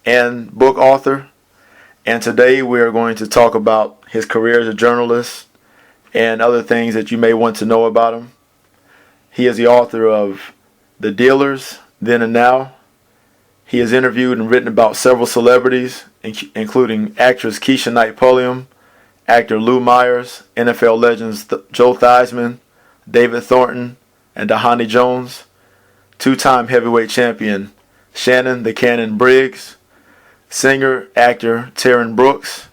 and book author. And today we are going to talk about his career as a journalist and other things that you may want to know about him. He is the author of The Dealers, Then and Now. He has interviewed and written about several celebrities, including actress Keisha Knight Pulliam, actor Lou Myers, NFL legends Joe Theismann, David Thornton, and Dhani Jones, two-time heavyweight champion Shannon the Cannon Briggs, singer, actor Taryn Brooks,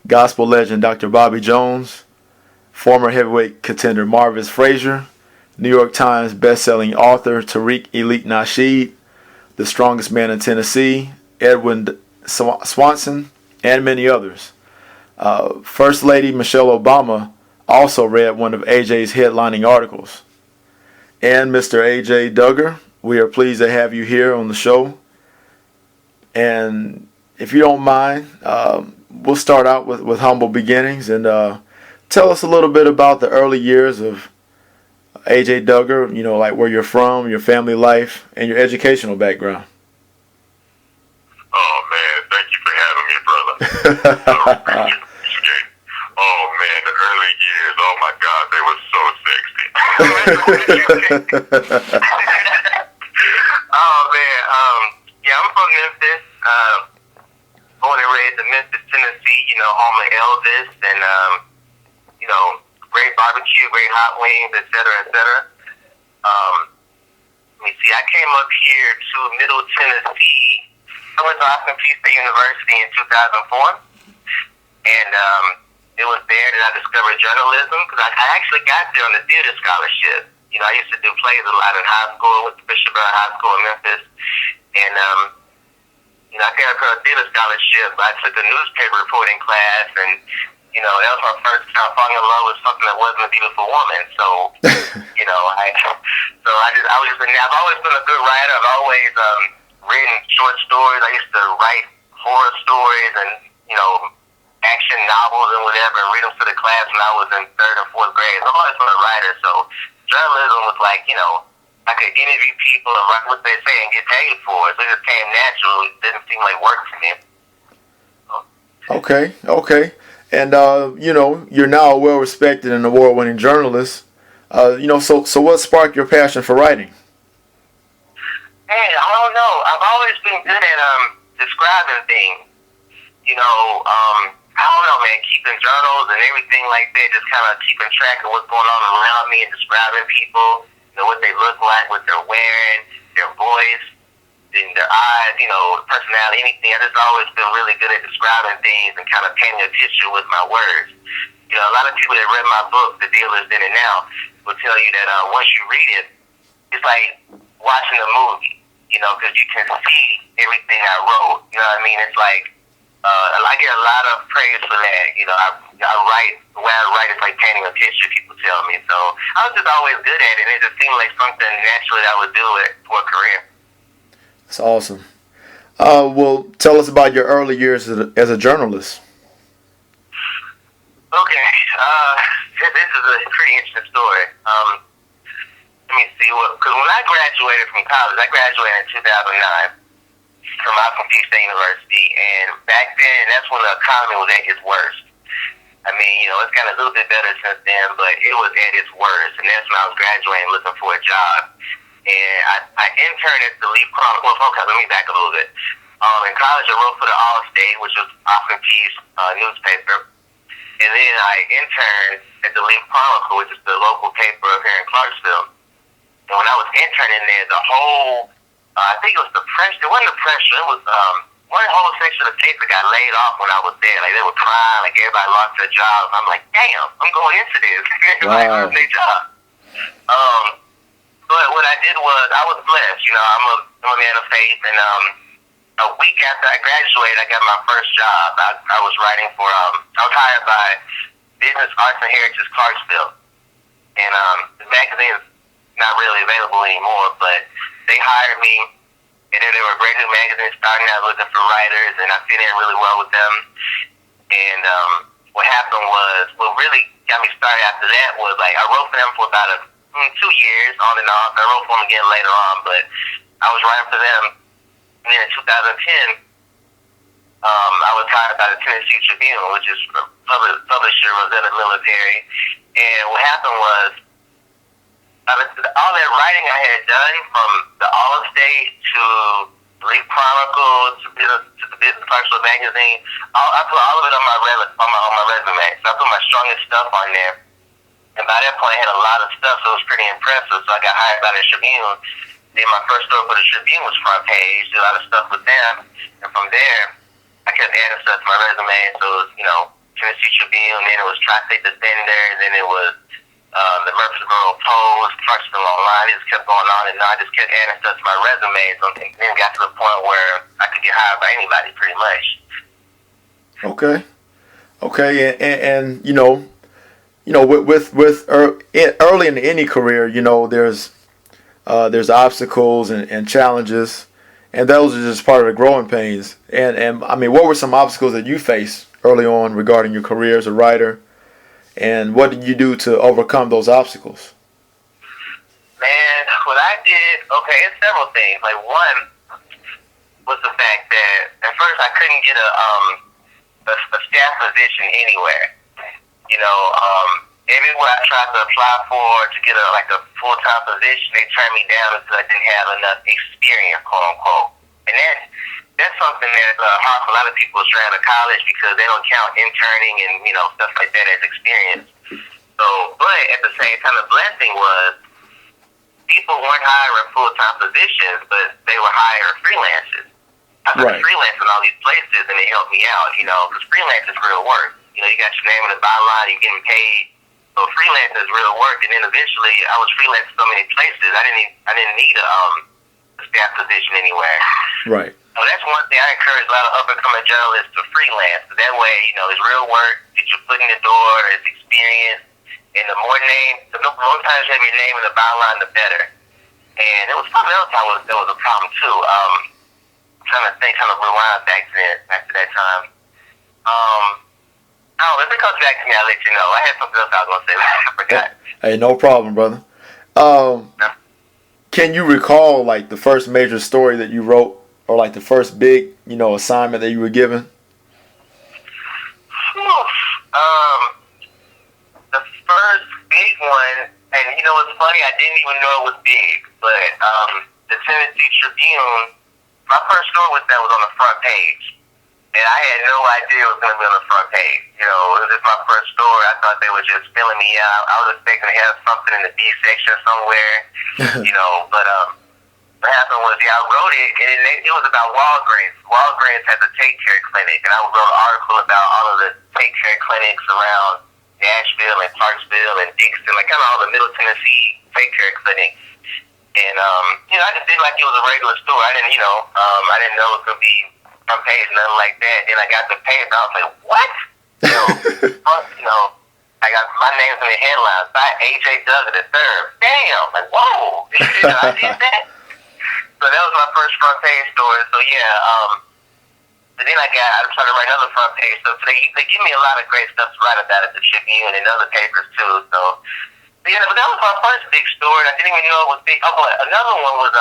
gospel legend Dr. Bobby Jones, former heavyweight contender Marvis Frazier, New York Times best-selling author Tariq Elite Nasheed, The Strongest Man in Tennessee, Edwin Swanson, and many others. First Lady Michelle Obama also read one of AJ's headlining articles. And Mr. AJ Duggar, we are pleased to have you here on the show. And if you don't mind, we'll start out with humble beginnings and tell us a little bit about the early years of AJ Duggar, like where you're from, your family life, and your educational background. Oh, man, thank you for having me, brother. Oh, man, the early years, oh, my God, they were so sexy. Oh, man, yeah, I'm from Memphis, born and raised in Memphis, Tennessee, home of Elvis, and, great barbecue, great hot wings, et cetera, et cetera. Let me see, I came up here to Middle Tennessee. I went to Austin Peay State University in 2004, and it was there that I discovered journalism, because I actually got there on the theater scholarship. I used to do plays a lot in high school with Bishop Brown High School in Memphis, and I came up for a theater scholarship. I took a newspaper reporting class, and that was my first time falling in love with something that wasn't a beautiful woman. So, I've always been a good writer. I've always written short stories. I used to write horror stories and, action novels and whatever, and read them to the class when I was in 3rd and 4th grade. So I've always been a writer. So journalism was like, I could interview people and write what they say and get paid for it. So it just came natural. It didn't seem like work to me. Okay. And, you're now a well-respected and award-winning journalist. So what sparked your passion for writing? Hey, I don't know. I've always been good at describing things. I don't know, man, keeping journals and everything like that, just kind of keeping track of what's going on around me and describing people, what they look like, what they're wearing, their voice, and their eyes, personality, anything. I've just always been really good at describing things and kind of painting a picture with my words. A lot of people that read my book, The Dealers, Then and Now, will tell you that once you read it, it's like watching a movie, because you can see everything I wrote. You know what I mean? It's like, I get a lot of praise for that. I write, the way I write is like painting a picture, people tell me. So I was just always good at it, and it just seemed like something naturally I would do it for a career. That's awesome. Well, tell us about your early years as a journalist. Okay. This is a pretty interesting story. Let me see. Because when I graduated from college, I graduated in 2009 from Austin Peay State University, and back then, that's when the economy was at its worst. I mean, it's gotten a little bit better since then, but it was at its worst, and that's when I was graduating looking for a job. And I interned at the Leaf Chronicle. Well, okay, let me back a little bit. In college, I wrote for the All-State, which was Austin Peay's newspaper. And then I interned at the Leaf Chronicle, which is the local paper up here in Clarksville. And when I was interning there, the whole, I think it was the pressure, it wasn't the pressure, it was one whole section of the paper got laid off when I was there. Like, they were crying, like everybody lost their jobs. I'm like, damn, I'm going into this. Everybody lost their job. But what I did was, I was blessed. I'm a man of faith, and a week after I graduated, I got my first job. I was writing for, I was hired by Business Arts and Heritage Clarksville. And the magazine's not really available anymore, but they hired me, and then they were a brand new magazine starting out looking for writers, and I fit in really well with them. And what happened was, what really got me started after that was, like, I wrote for them for about 2 years, on and off. I wrote for them again later on, but I was writing for them. And then in 2010, I was hired by the Tennessee Tribune, which is a publisher Rosetta Military. And what happened was, all that writing I had done, from the All-State to the League Chronicle to the Business Partial magazine, I put all of it on my resume. So I put my strongest stuff on there. And by that point, I had a lot of stuff, so it was pretty impressive. So I got hired by the Tribune. Then my first story for the Tribune was front page, did a lot of stuff with them. And from there, I kept adding stuff to my resume. So it was, Tennessee Tribune, then it was Tri-State Defender, then it was the Murfreesboro Post, Clarksville Online. It just kept going on and on. I just kept adding stuff to my resume. So then it got to the point where I could get hired by anybody, pretty much. Okay. And early in any career, there's obstacles and challenges, and those are just part of the growing pains. And I mean, what were some obstacles that you faced early on regarding your career as a writer, and what did you do to overcome those obstacles? Man, what I did, it's several things. Like, one was the fact that at first I couldn't get a staff position anywhere. Everywhere I tried to apply for to get a full-time position, they turned me down because I didn't have enough experience, quote unquote. And that's something that's hard for a lot of people straight out of college, because they don't count interning and stuff like that as experience. So, but at the same time, the blessing was people weren't hiring full-time positions, but they were hiring freelancers. I started freelancing all these places, and they helped me out, because freelance is real work. You got your name in the byline, you're getting paid. So freelance is real work. And then eventually, I was freelancing so many places, I didn't need a staff position anywhere. Right. So that's one thing I encourage a lot of up-and-coming journalists to freelance. So that way, it's real work, get your foot in the door, it's experience. And the more times you have your name in the byline, the better. And there was something else that was a problem too. I'm trying to think, kind of rewind back to that time. If it comes back to me, I'll let you know. I had something else I was going to say, but I forgot. Hey, no problem, brother. Can you recall, like, the first major story that you wrote, or like the first big, assignment that you were given? The first big one, and it's funny, I didn't even know it was big, but the Tennessee Tribune, my first story with that was on the front page. And I had no idea it was going to be on the front page. It was just my first story. I thought they were just filling me out. I was expecting to have something in the B section somewhere, but what happened was, I wrote it, and it was about Walgreens. Walgreens has a take care clinic, and I wrote an article about all of the take care clinics around Nashville and Clarksville and Dixon, like kind of all the Middle Tennessee take care clinics. And I just did like it was a regular story. I didn't know it could be front page, nothing like that. Then I got the paper, I was like, what? I got my name's in the headlines by A.J. Duggan III. Damn, like, whoa, I did that. So that was my first front page story. So but then I tried to write another front page. So they give me a lot of great stuff to write about at the Tribune and other papers too. So but that was my first big story. I didn't even know it was big. Oh, but another one was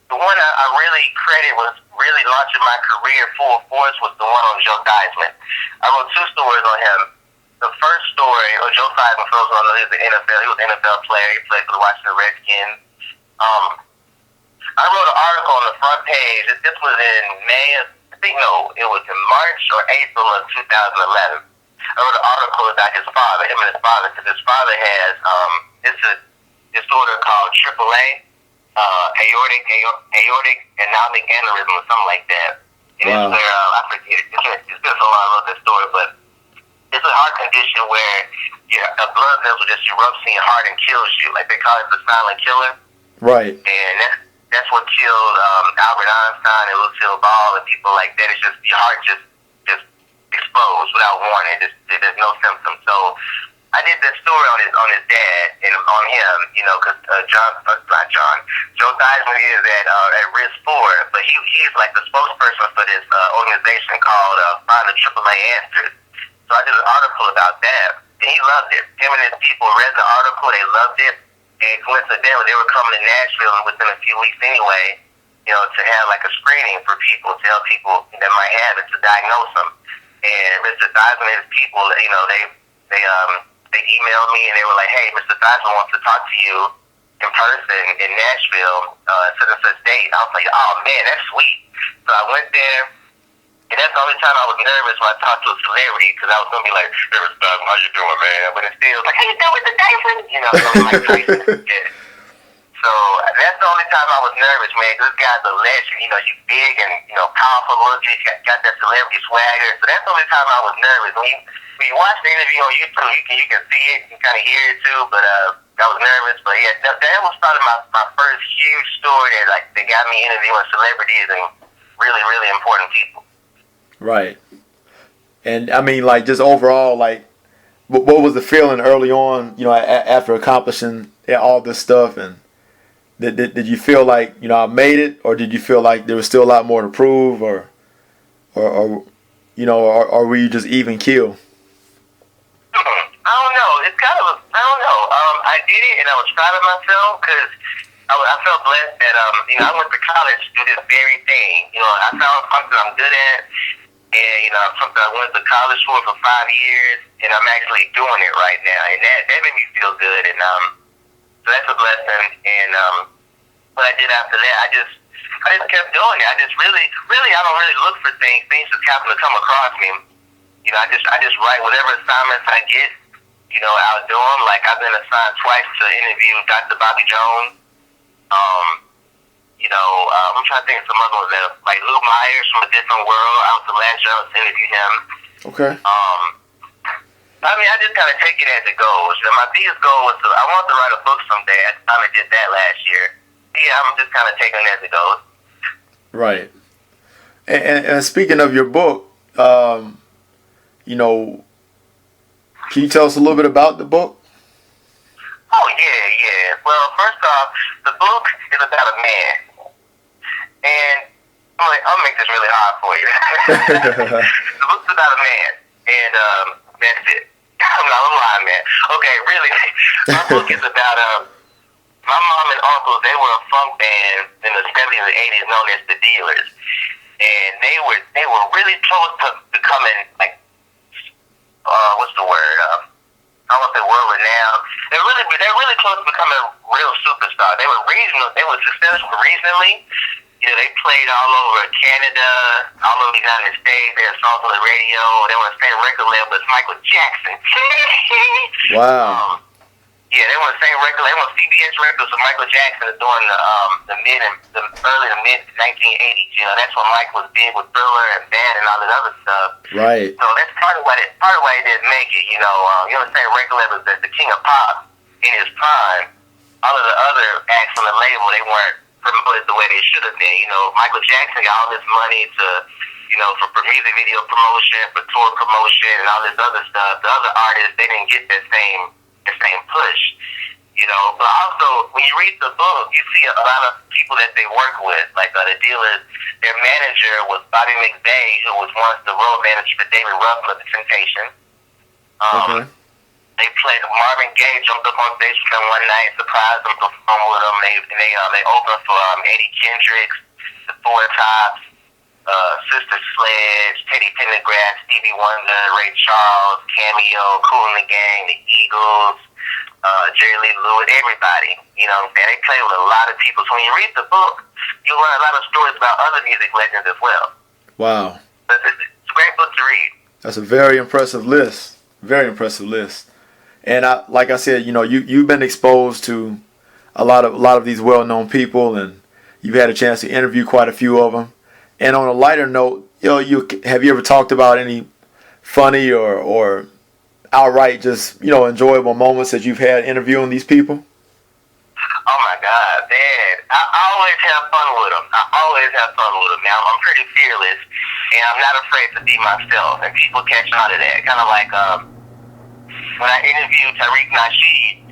the one I really credit was really launching my career full force was the one on Joe Theismann. I wrote two stories on him. The first story, Joe Theismann, for those who don't know, he was an NFL player. He played for the Washington Redskins. I wrote an article on the front page. This was in it was in March or April of 2011. I wrote an article about him and his father, because his father has it's a disorder called AAA. Aortic anomic aneurysm or something like that. And it's where, I forget it. It's been so long I wrote that story, but it's a heart condition where a blood vessel just erupts in your heart and kills you. Like, they call it the silent killer. Right. And that's what killed Albert Einstein and Lucille Ball and people like that. It's just, your heart just explodes without warning. There's no symptoms. So I did this story on his dad and on him, because Joe Theismann is at risk for it, but he's like the spokesperson for this organization called Find the AAA Answers. So I did an article about that, and he loved it. Him and his people read the article, they loved it, and coincidentally, they were coming to Nashville within a few weeks anyway, to have like a screening for people, to help people that might have it, to diagnose them. And Mr. Theismann and his people, they emailed me and they were like, hey, Mr. Theismann wants to talk to you in person in Nashville, such and such date. And I was like, oh man, that's sweet. So I went there, and that's the only time I was nervous when I talked to a celebrity, because I was gonna be like, hey, Mr. Theismann, how you doing, man? But instead it was like, how you doing, Mr. Tyson? Something like Tyson. Yeah. So that's the only time I was nervous, man. This guy's a legend. You big and powerful looking. Got that celebrity swagger. So that's the only time I was nervous. When you watch the interview on YouTube, you can see it, you can kind of hear it too. But I was nervous. But yeah, that was probably my first huge story that got me interviewing celebrities and really, really important people. Right. And I mean, like, just overall, like, what was the feeling early on? After accomplishing all this stuff and. Did you feel like I made it, or did you feel like there was still a lot more to prove, or were you just even keel? I don't know. It's kind of I don't know. I did it, and I was proud of myself because I felt blessed that I went to college to do this very thing. I found something I'm good at, and something I went to college for 5 years, and I'm actually doing it right now, and that made me feel good, and so that's a blessing. And what I did after that, I just kept doing it. I just really, I don't really look for things. Things just happen to come across me. I just write whatever assignments I get. I'll do them. Like, I've been assigned twice to interview Dr. Bobby Jones. I'm trying to think of some other ones like Lou Myers from A Different World. I was the last journalist to interview him. Okay. I just kind of take it as it goes. My biggest goal was I want to write a book someday. I finally did that last year. Yeah, I'm just kind of taking it as it goes. Right. And speaking of your book, can you tell us a little bit about the book? Oh, yeah. Well, first off, the book is about a man. And I'll make this really hard for you. The book's about a man. And that's it. I'm not lying, man. Okay, really, my book is about my mom and uncles. They were a funk band in the 70s and 80s known as the Dealers, and they were really close to becoming like what's the word? I don't want to say world renowned. They're really close to becoming real superstars. They were regional. They were successful regionally. They played all over Canada, all over the United States. They had songs on the radio. They were on the same record label as Michael Jackson. Wow. They were on the same record. They were on CBS records with Michael Jackson during the early to mid 1980s. That's when Mike was big with Thriller and Band and all that other stuff. Right. So that's part of why he didn't make it. You're on the same record label as the King of Pop in his prime. All of the other acts on the label, they weren't promoted the way they should have been. Michael Jackson got all this money to, for music video promotion, for tour promotion, and all this other stuff. The other artists, they didn't get the same push. But also when you read the book, you see a lot of people that they work with, like the Dealers. Their manager was Bobby McVeigh, who was once the road manager for David Ruffin of the Temptations. Okay. They played Marvin Gaye jumped up on stage with them one night, surprised them, performed with them. They opened for Eddie Kendricks, the Four Tops, Sister Sledge, Teddy Pendergrass, Stevie Wonder, Ray Charles, Cameo, Kool and the Gang, the Eagles, Jerry Lee Lewis, everybody. They played with a lot of people. So when you read the book, you learn a lot of stories about other music legends as well. Wow. It's a great book to read. That's a very impressive list. Very impressive list. And like I said, you've been exposed to a lot of these well-known people, and you've had a chance to interview quite a few of them. And on a lighter note, have you ever talked about any funny or outright just enjoyable moments that you've had interviewing these people? Oh my God, man! I always have fun with them. Now I'm pretty fearless, and I'm not afraid to be myself. And people catch on to that. Kind of like when I interviewed Tariq Nasheed,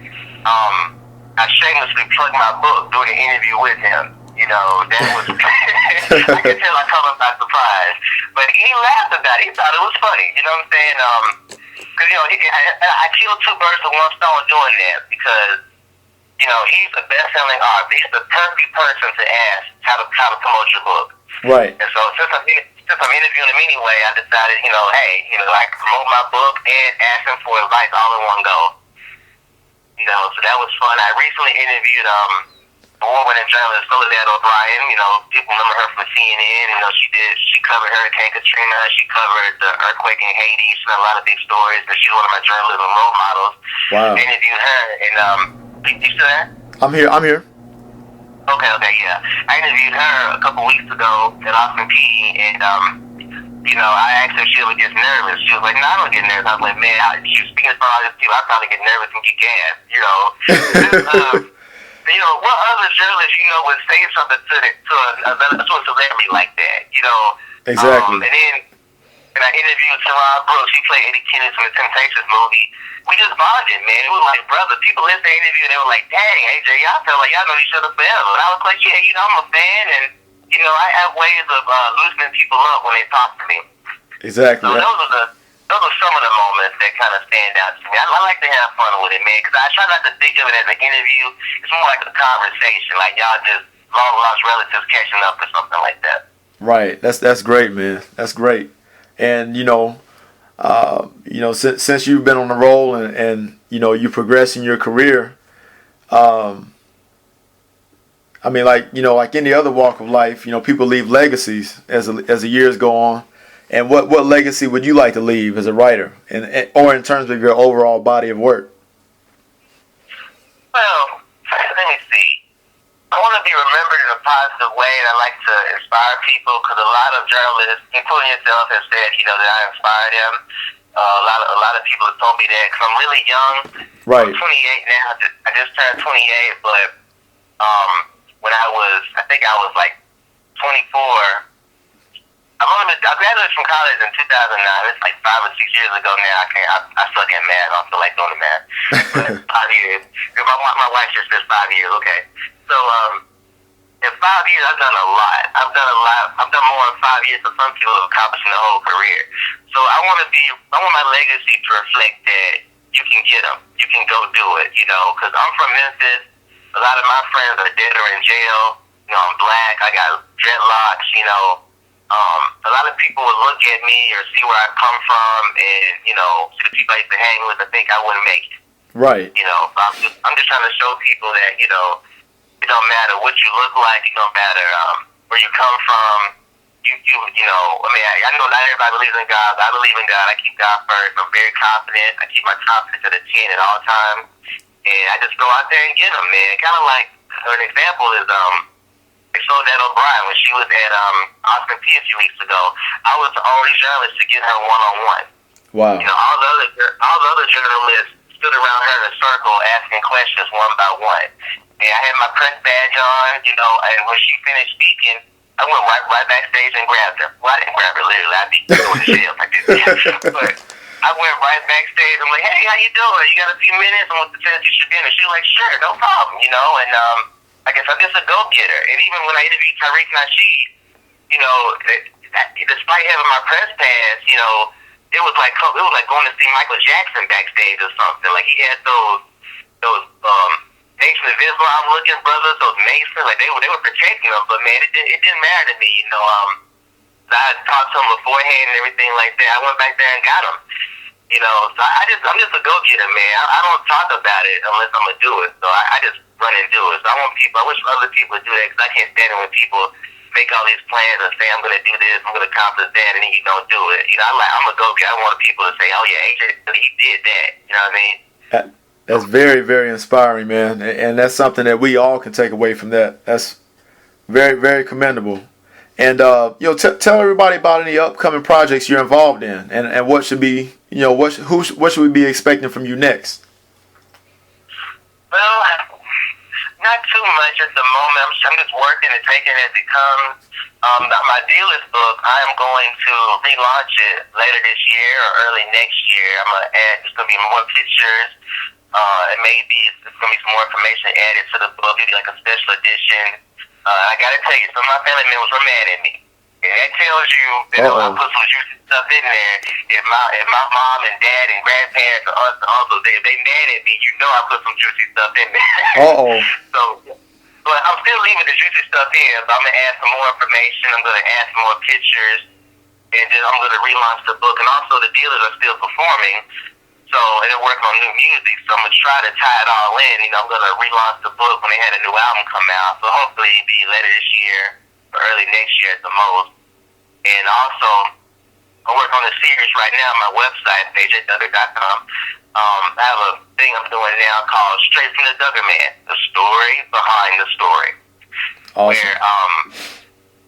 I shamelessly plugged my book during the interview with him. That was I could tell I caught him by surprise, but he laughed about it. He thought it was funny. You know what I'm saying? Because I killed two birds with one stone doing that, because you know, he's the best-selling author. He's the perfect person to ask how to promote your book. Right. And so since I'm interviewing him anyway, I decided, you know, hey, you know, I can promote my book and ask him for advice all in one go. You know, so that was fun. I recently interviewed award-winning journalist Soledad O'Brien. You know, people remember her from CNN. You know, she covered Hurricane Katrina. She covered the earthquake in Haiti. She done a lot of big stories, but she's one of my journalism role models. Wow. I interviewed her, and you still there? I'm here. Okay, yeah. I interviewed her a couple weeks ago at Austin Peay, and you know, I asked her if she ever gets nervous. She was like, "No, I don't get nervous." I was like, "Man, she was speaking for all these people. I probably get nervous and get gas." You know, you know, what other journalist you know would say something to a celebrity like that? You know, Exactly. And then I interviewed Terron Brooks. He played Eddie Kennedy from the Temptations movie. We just bonded, man. It was like brother. People listened to the interview and they were like, "Dang, AJ, y'all felt like y'all know each other forever." And I was like, "Yeah, you know, I'm a fan, and you know, I have ways of loosening people up when they talk to me." Exactly. So those are some of the moments that kind of stand out to me. I like to have fun with it, man, because I try not to think of it as an interview. It's more like a conversation, like y'all just long lost relatives catching up or something like that. Right. That's great, man. That's great. And you know, since you've been on the roll and you know you progress in your career, I mean, like any other walk of life, you know, people leave legacies as the years go on. And what legacy would you like to leave as a writer, or in terms of your overall body of work? Well, let me see. I want to be remembered in a positive way, and I like to inspire people because a lot of journalists, including yourself, have said, you know, that I inspire them. A lot of people have told me that because I'm really young. Right. I'm 28 now. I just turned 28, but I think I was like 24. I graduated from college in 2009. It's like 5 or 6 years ago now. I suck at math. I don't feel like doing the math. But 5 years. My wife just says 5 years. Okay. So in 5 years, I've done a lot. I've done more in 5 years than some people have accomplished in their whole career. So I want my legacy to reflect that you can get them. You can go do it. You know, because I'm from Memphis. A lot of my friends are dead or in jail. You know, I'm black. I got dreadlocks. You know. A lot of people would look at me or see where I come from, and you know, see the people I used to hang with, and think I wouldn't make it. Right. You know, I'm just trying to show people that you know, it don't matter what you look like, it don't matter where you come from. You know, I mean, I know not everybody believes in God, but I believe in God. I keep God first. I'm very confident. I keep my confidence at a 10 at all times, and I just go out there and get them, man. Kind of like an example is Soledad O'Brien, when she was at Austin Peay a few weeks ago, I was the only journalist to get her one-on-one. Wow. You know, all the other journalists stood around her in a circle asking questions one by one. And I had my press badge on, you know, and when she finished speaking, I went right backstage and grabbed her. Well, I didn't grab her literally. I'd be going to jail if I did that. But I went right backstage. I'm like, "Hey, how you doing? You got a few minutes? I want to tell you should be in." And she was like, "Sure, no problem," you know, and I guess I'm just a go-getter. And even when I interviewed Tariq Nasheed, you know, despite having my press pass, you know, it was like going to see Michael Jackson backstage or something. Like he had those Nation of Islam looking brothers, those Masons, like they were protecting them. But man, it didn't matter to me, you know. I talked to them beforehand and everything like that. I went back there and got them. You know, so I'm just a go-getter, man. I don't talk about it unless I'm gonna do it. So I just run and do it. So I wish other people would do that because I can't stand it when people make all these plans and say I'm gonna do this, I'm gonna accomplish that, and then you don't do it. You know, I'm a go-getter. I want people to say, "Oh yeah, AJ, he did that." You know what I mean? That's very, very inspiring, man, and that's something that we all can take away from that. That's very, very commendable. And tell everybody about any upcoming projects you're involved in, and what should be, what should we be expecting from you next? Well, not too much at the moment. I'm just working and taking it as it comes. My dealer's book, I am going to relaunch it later this year or early next year. I'm gonna add. There's gonna be more pictures. And maybe it's going to be some more information added to the book, maybe like a special edition. I got to tell you, some of my family members were mad at me. And that tells you that if I put some juicy stuff in there, if my mom and dad and grandparents or aunts and uncles, they mad at me, you know I put some juicy stuff in there. So, but I'm still leaving the juicy stuff in, but I'm going to add some more information, I'm going to add some more pictures, and then I'm going to relaunch the book. And also the dealers are still performing, so they're working on new music, so I'm going to try to tie it all in. I'm going to relaunch the book when they had a new album come out, so hopefully it'll be later this year or early next year at the most. And also, I'm working on a series right now on my website, ajduggar.com. I have a thing I'm doing now called Straight from the Duggar Man, the story behind the story. Awesome. Where,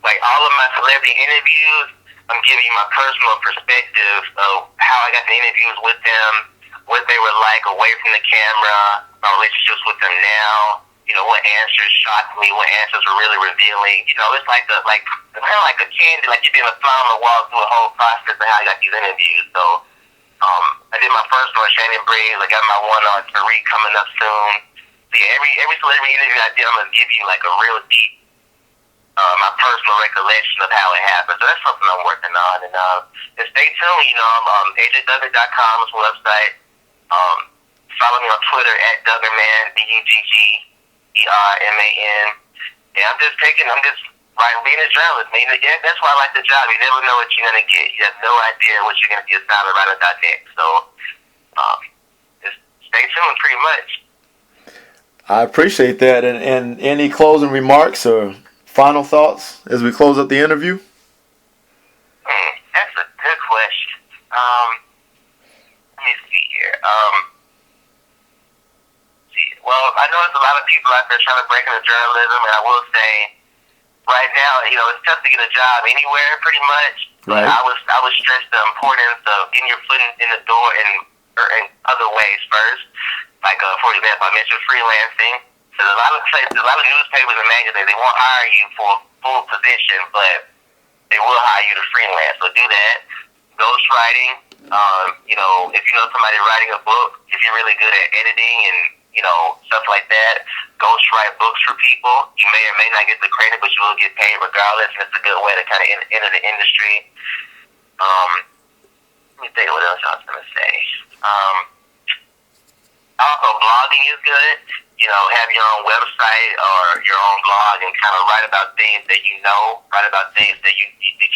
like all of my celebrity interviews, I'm giving you my personal perspective of how I got the interviews with them, what they were like away from the camera, my relationships with them now. What answers shocked me, what answers were really revealing. It's like kind of like a candy, like you've been a fly on the wall through a whole process of how I got these interviews. So, I did my first one with Shannon Briggs. I got my one on Tariq coming up soon. So yeah, every celebrity interview I did, I'm gonna give you like a real deep, my personal recollection of how it happened. So that's something I'm working on. And stay tuned. I'm ajduggar.com is my website. Follow me on Twitter at Duggarman, DUGGERMAN. And I'm just being a journalist. That's why I like the job. You never know what you're gonna get. You have no idea what you're gonna be assigned right on that next. So just stay tuned, pretty much. I appreciate that. And any closing remarks or final thoughts as we close up the interview? That's a good question. Let me see here. Well, I know there's a lot of people out there trying to break into journalism, and I will say, right now, it's tough to get a job anywhere, pretty much. Right. I was stressed the importance of getting your foot in the door in other ways first. Like, for example, I mentioned freelancing. There's a lot of places, a lot of newspapers and magazines, they won't hire you for a full position, but they will hire you to freelance. So do that. Ghostwriting. If you know somebody writing a book, if you're really good at editing and stuff like that, ghostwrite books for people. You may or may not get the credit, but you will get paid regardless, and it's a good way to kind of enter the industry. Let me think of what else I was going to say. Also, blogging is good. Have your own website or your own blog and kind of write about things that write about things that you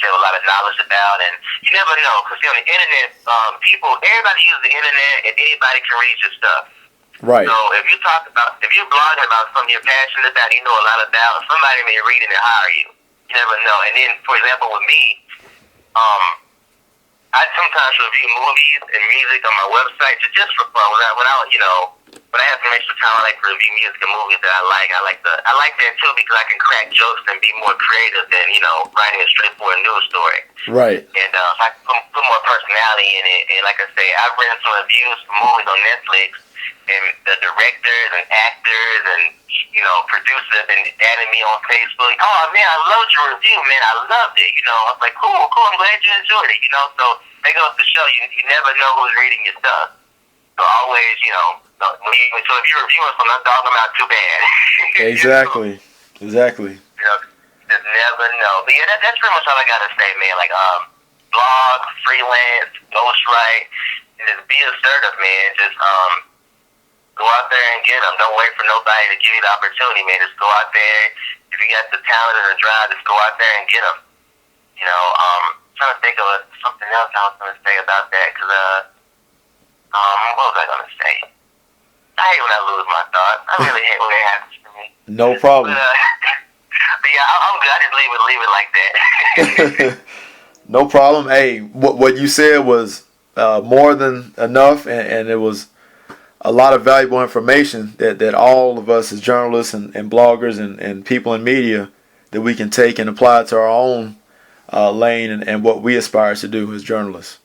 have a lot of knowledge about. And you never know, because on the internet, everybody uses the internet and anybody can read your stuff. Right. So if you're blogging about something you're passionate about, you know a lot about, somebody may read it and hire you. You never know. And then, for example, with me, I sometimes review movies and music on my website just for fun. When I have some extra time, I like to review music and movies that I like. I like that too because I can crack jokes and be more creative than writing a straightforward news story. Right. And I can put more personality in it. And like I say, I've written some reviews for movies on Netflix, and the directors and actors and producers and added me on Facebook. Oh man, I loved your review, man. I loved it. I was like, cool. I'm glad you enjoyed it. So that goes to show you never know who's reading your stuff. So always, so if you're reviewing something, don't dog them out too bad. Exactly. Just never know. But yeah, that's pretty much all I gotta say, man. Like, blog, freelance, ghostwrite, and just be assertive, man. Just go out there and get them. Don't wait for nobody to give you the opportunity, man. Just go out there. If you got the talent and the drive, just go out there and get them. Trying to think of something else I was gonna say about that, because what was I gonna say? I hate when I lose my thoughts. I really hate when it happens to me. No problem. But yeah, I'm good. I just leave it like that. No problem. Hey, what you said was more than enough, and it was a lot of valuable information that all of us as journalists and bloggers and people in media that we can take and apply to our own lane and what we aspire to do as journalists.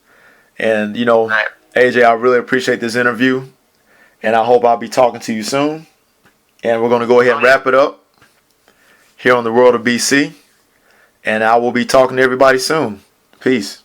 And, Right. AJ, I really appreciate this interview, and I hope I'll be talking to you soon. And we're going to go ahead and wrap it up here on the World of BC. And I will be talking to everybody soon. Peace.